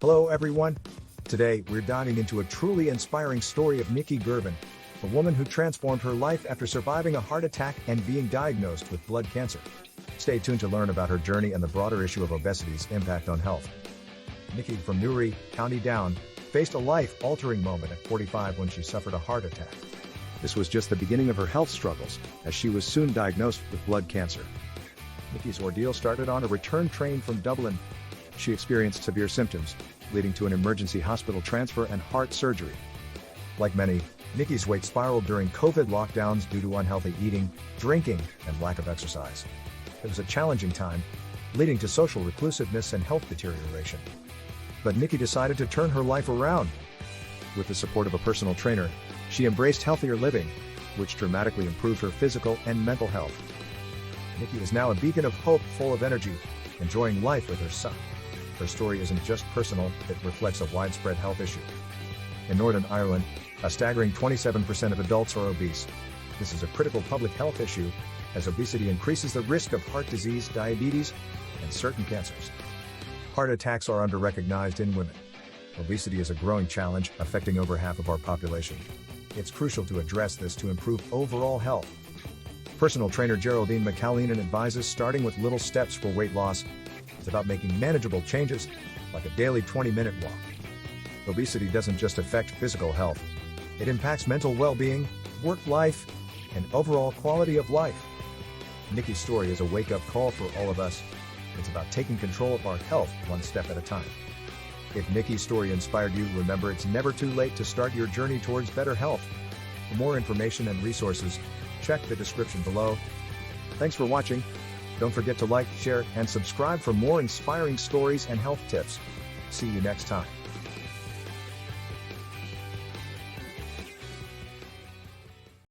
Hello everyone. Today, we're diving into a truly inspiring story of Nikki Girvan, a woman who transformed her life after surviving a heart attack and being diagnosed with blood cancer. Stay tuned to learn about her journey and the broader issue of obesity's impact on health. Nikki from Newry, County Down, faced a life-altering moment at 45 when she suffered a heart attack. This was just the beginning of her health struggles, as she was soon diagnosed with blood cancer. Nikki's ordeal started on a return train from Dublin. She experienced severe symptoms, leading to an emergency hospital transfer and heart surgery. Like many, Nikki's weight spiraled during COVID lockdowns due to unhealthy eating, drinking, and lack of exercise. It was a challenging time, leading to social reclusiveness and health deterioration. But Nikki decided to turn her life around. With the support of a personal trainer, she embraced healthier living, which dramatically improved her physical and mental health. Nikki is now a beacon of hope, full of energy, enjoying life with her son. Her story isn't just personal, it reflects a widespread health issue. In Northern Ireland, a staggering 27% of adults are obese. This is a critical public health issue, as obesity increases the risk of heart disease, diabetes, and certain cancers. Heart attacks are under-recognized in women. Obesity is a growing challenge, affecting over half of our population. It's crucial to address this to improve overall health. Personal trainer Geraldine McAleenan advises starting with little steps for weight loss. It's about making manageable changes, like a daily 20-minute walk. Obesity doesn't just affect physical health. It impacts mental well-being, work life, and overall quality of life. Nikki's story is a wake-up call for all of us. It's about taking control of our health one step at a time. If Nikki's story inspired you, remember it's never too late to start your journey towards better health. For more information and resources, check the description below. Thanks for watching. Don't forget to like, share, and subscribe for more inspiring stories and health tips. See you next time.